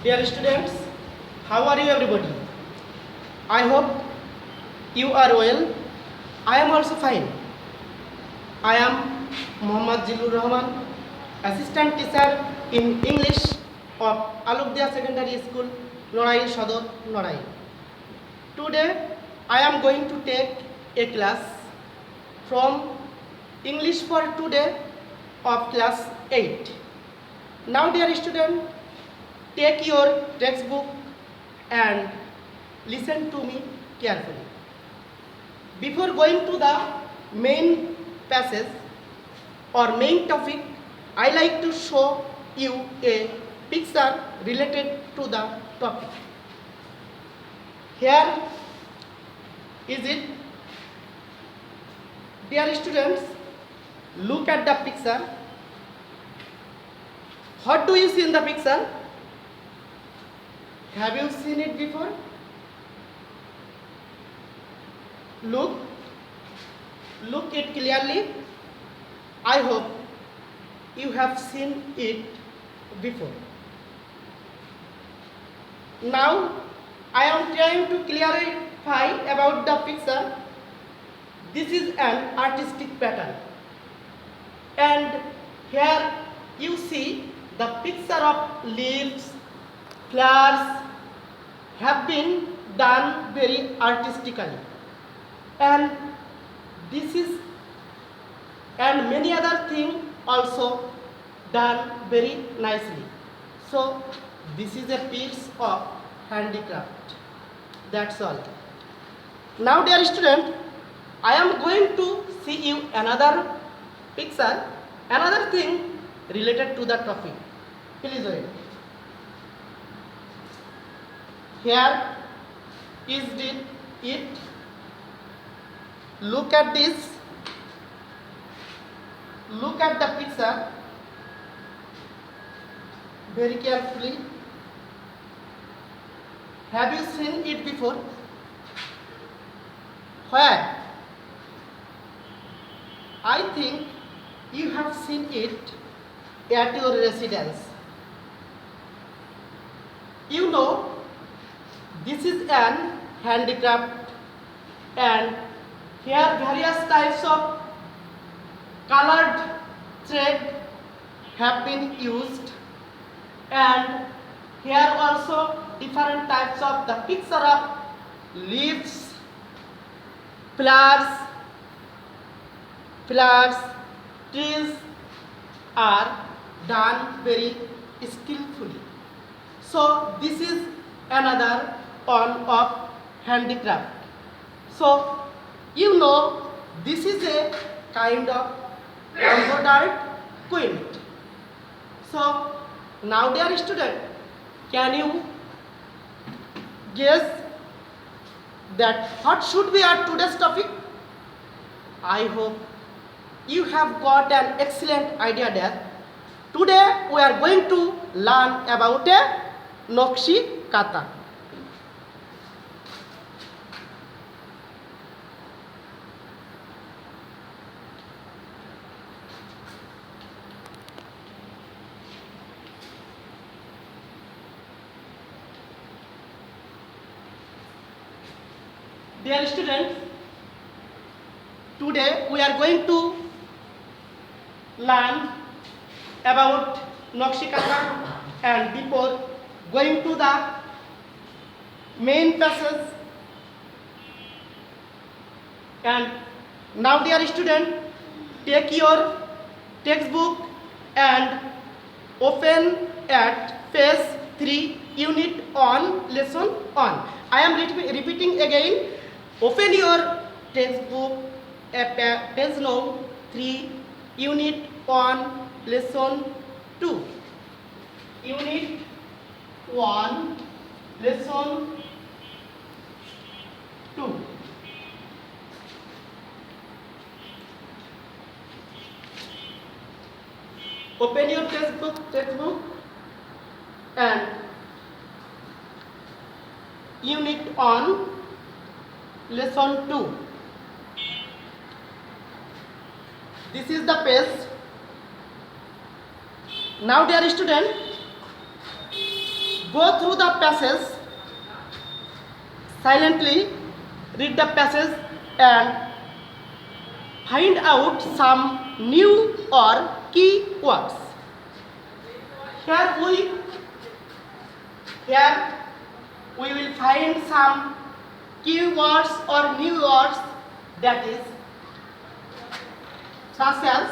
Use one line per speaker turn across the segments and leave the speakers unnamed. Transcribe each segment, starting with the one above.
Dear students, how are you everybody? I hope you are well. I am also fine. I am Muhammad Jilur Rahman, Assistant Teacher in English of Alukdia Secondary School, Norail Sador, Norail. Today, I am going to take a class from English for today of class 8. Now, dear student, take your textbook and listen to me carefully. Before going to the main passage or main topic, I like to show you a picture related to the topic. Here is it. Dear students, look at the picture. What do you see in the picture? Have you seen it before? Look it clearly. I hope you have seen it before. Now I am trying to clarify about the picture. This is an artistic pattern, and here you see the picture of leaves, flowers have been done very artistically, and this is and many other things also done very nicely. So this is a piece of handicraft. That's all. Now, dear student, I am going to see you another picture, another thing related to the topic. Please wait. Here is it. Look at this. Look at the picture very carefully. Have you seen it before? Where? I think you have seen it at your residence. You know, this is an handicraft, and here various types of colored thread have been used, and here also different types of the picture of leaves, flowers, trees are done very skillfully. So this is another one of handicraft. So you know, this is a kind of embroidered quilt. So now, dear student, can you guess that what should be our today's topic? I hope you have got an excellent idea that today we are going to learn about a Nakshi Kata. Dear students, today we are going to learn about Nakshi Kata, and before going to the main passage, and now, dear student, take your textbook and open at page 3, unit on, lesson on. I am repeating again. Open your textbook at page number 3, unit on, lesson 2. Unit 1, lesson 2. Open your textbook and unit on, lesson 2. This is the page. Now, dear student, Go through the passage silently, read the passage and find out some new or key words. Here we will find some keywords or new words, that is such as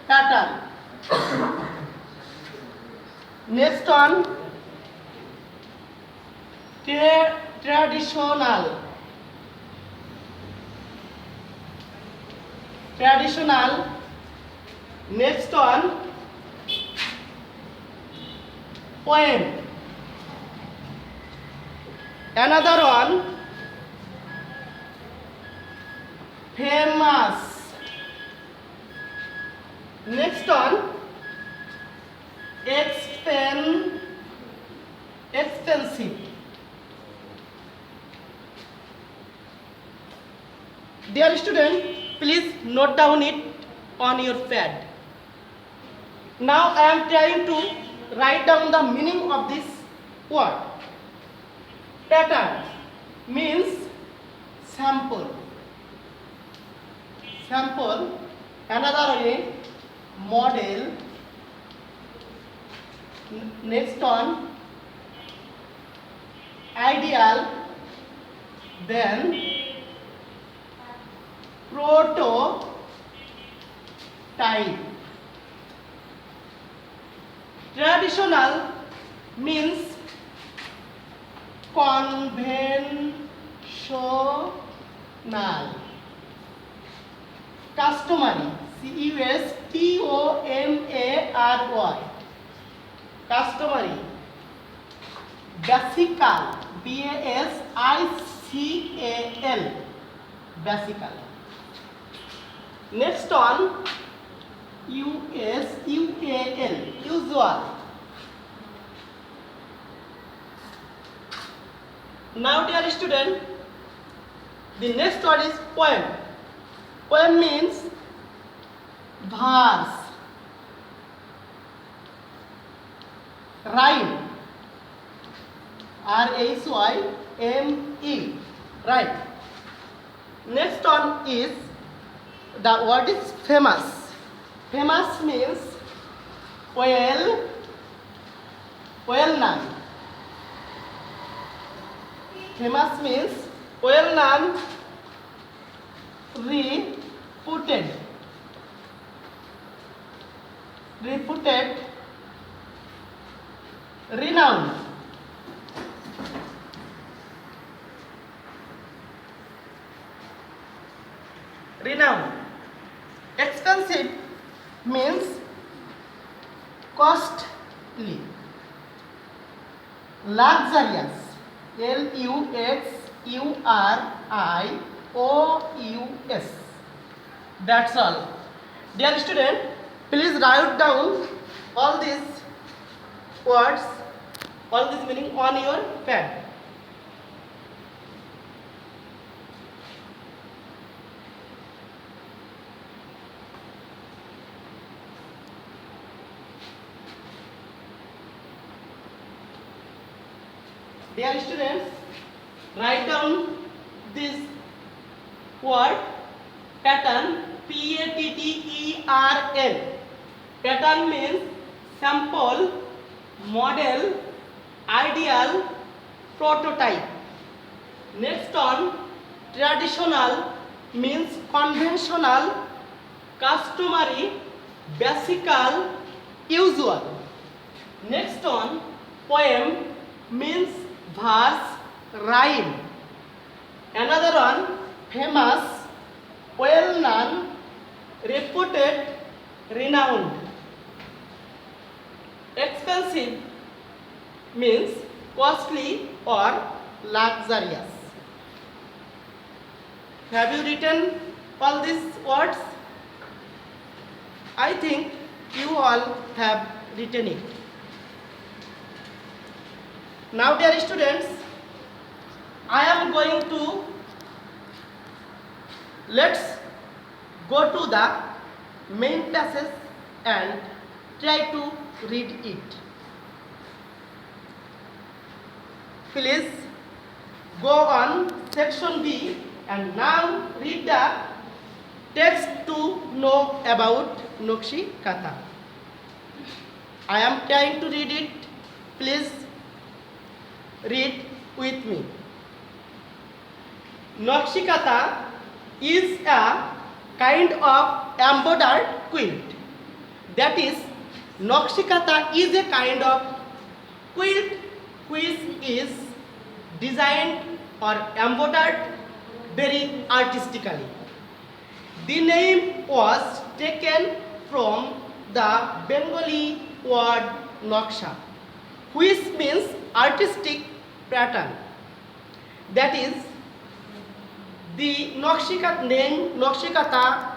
pattern. Next one, traditional. Next one, poem. Another one, famous. Next one, expensive. Dear student, please note down it on your pad. Now I am trying to write down the meaning of this word. Pattern means sample. Another way, model. Next one, ideal. Then prototype. Traditional means conventional. Customary, customary. Customary. Basical, basical. Basical. Next one, usual. Usual. Now dear student, the next word is poem. Poem means verse. Rhyme, rhyme. Right. Next one is, the word is famous. Famous means well known. Famous means well known, reputed, renowned. Expensive means costly. Luxurious, luxurious. That's all. Dear student, please write down all these words, all this meaning on your pad. Dear students, write down this word pattern, pattern. Pattern means sample, model, ideal, prototype. Next one, traditional means conventional, customary, basical, usual. Next one, poem means verse, rhyme. Another one, famous, well known, reputed, renowned. Expensive means costly or luxurious. Have you written all these words? I think you all have written it. Now dear students, I am going to, let's go to the main passage and try to read it. Please go on section B and now read the text to know about Nakshi Kata. I am trying to read it. Please read with me. Nakshi Kata is a kind of embroidered quilt. That is, Nakshi Kata is a kind of quilt which is designed or embroidered very artistically. The name was taken from the Bengali word Naksha, which means artistic pattern. That is, the name Nakshi Kata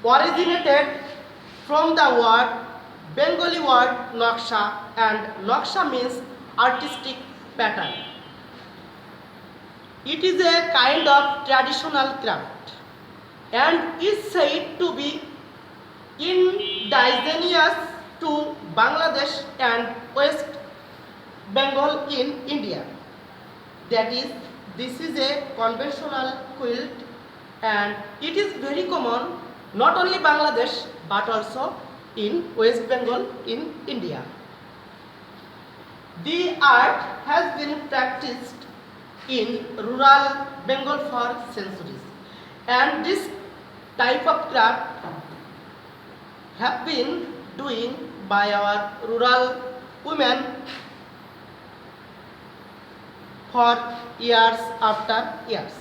originated from the Bengali word Naksha, and Naksha means artistic pattern. It is a kind of traditional craft and is said to be indigenous to Bangladesh and West Bengal in India. That is, this is a conventional quilt and it is very common not only Bangladesh but also in West Bengal in India. The art has been practiced in rural Bengal for centuries, and this type of craft have been doing by our rural women for years after years.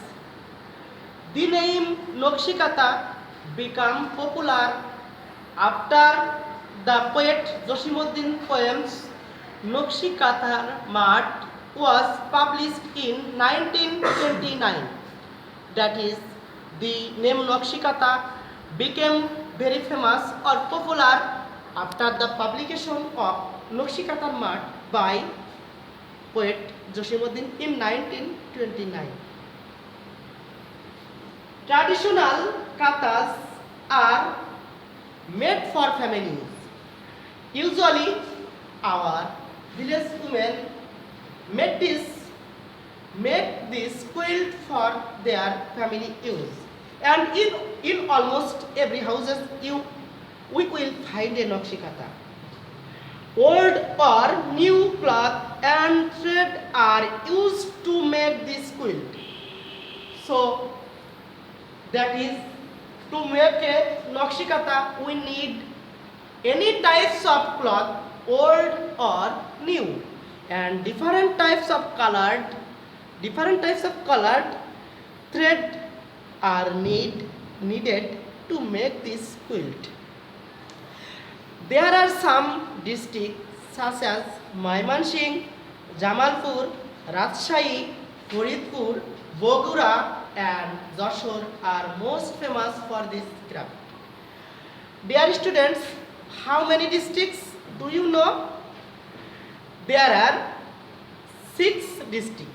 The name Nakshi Kata became popular after the poet Josimuddin poems Nakshi Kata Mat was published in 1929. That is, the name Nakshi Kata became very famous or popular after the publication of Nakshi Kata Mat by poet Josimuddin in 1929. Traditional katas are made for families. Usually, our village women make this quilt for their family use, and in almost every houses we will find a Nakshi Kata. Old or new cloth and thread are used to make this quilt. So that is, to make a Nakshi Kata we need any types of cloth, old or new, and different types of colored thread are needed to make this quilt. There are some districts such as Maimansingh, Jamalpur, Rajshahi, Faridpur, Bogura and Jashore are most famous for this craft. Dear students, how many districts do you know? There are 6 districts.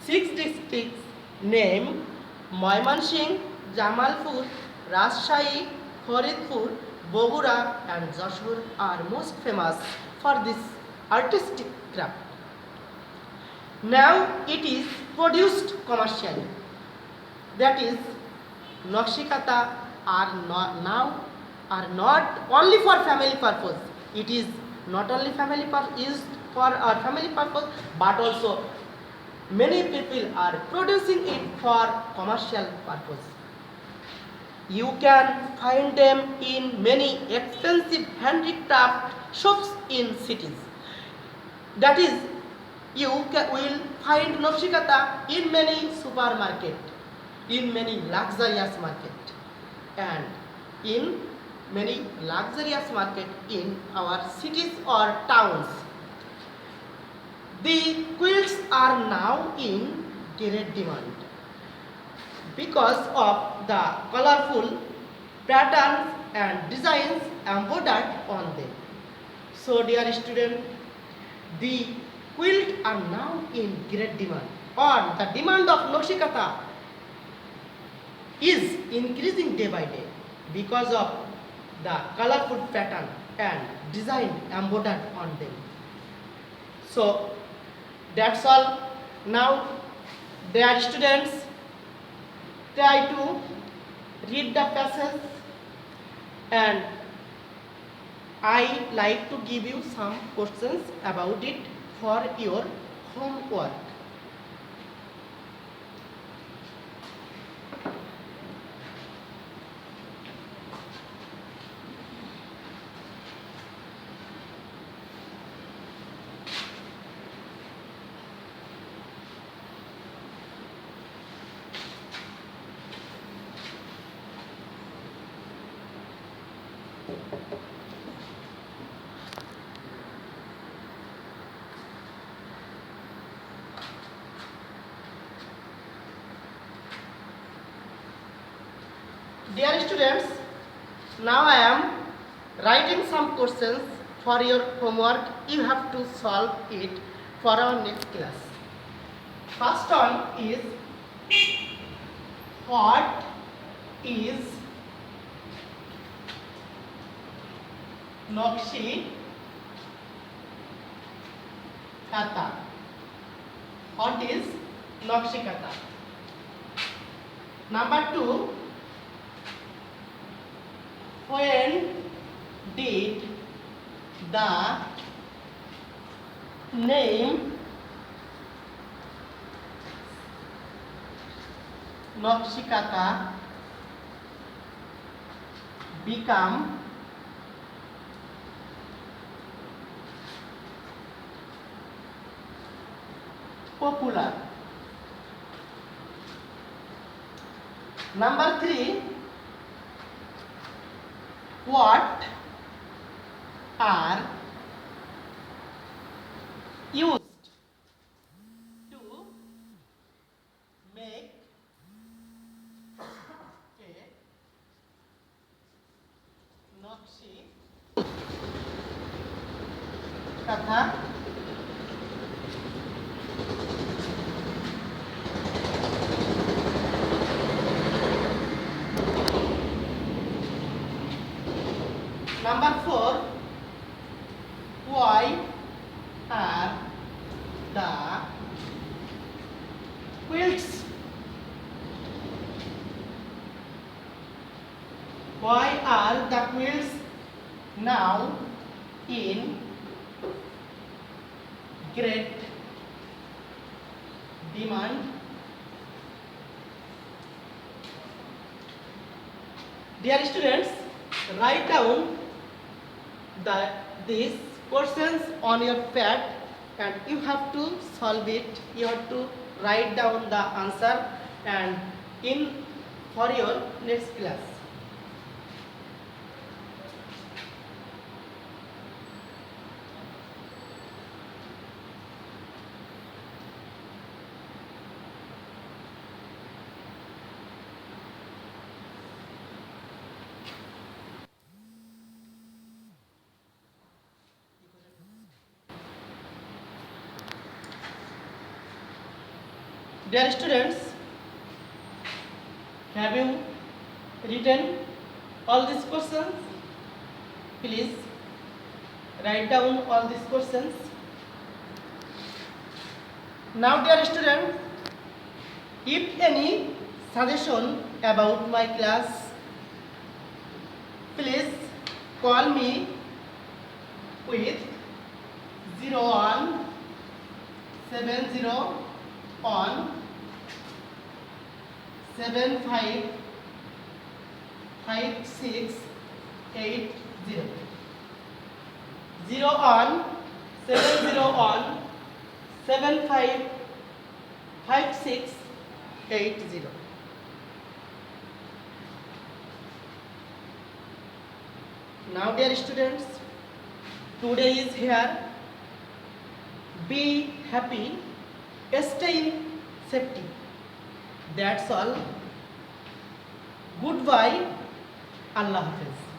6 districts named Maimansingh, Jamalpur, Rajshahi, Faridpur, Bogura and Jashore are most famous for this artistic craft. Now it is produced commercially. That is, Nakshi Kata are not only for family purpose. It is not only used for our family purpose, but also many people are producing it for commercial purpose. You can find them in many expensive handicraft shops in cities. That is, you will find Nakshi Kata in many supermarket, in many luxurious market, and in many luxurious market in our cities or towns. The quilts are now in great demand because of the colorful patterns and designs embroidered on them. So dear student, the quilt are now in great demand, or the demand of Nakshi Kata is increasing day by day because of the colorful pattern and designed embroidered on them. So that's all. Now, dear students, try to read the passage, and I like to give you some questions about it for your homework. Dear students, now I am writing some questions for your homework. You have to solve it for our next class. First one is, what is Nakshi Kata? What is Nakshi Kata? Number 2, when did the name Nakshi Kata become popular? Number 3, what are used to make a Nakshi Kata? Number 4, why are the quilts? Why are the quilts now in great demand? Dear students, write down these questions on your pad, and you have to solve it. You have to write down the answer and in for your next class. Dear students, have you written all these questions? Please write down all these questions. Now, dear students, if any suggestion about my class, please call me with 0170 755680. 755680. Now, dear students, today is here. Be happy, stay in safety. That's all. Goodbye. Allah Hafiz.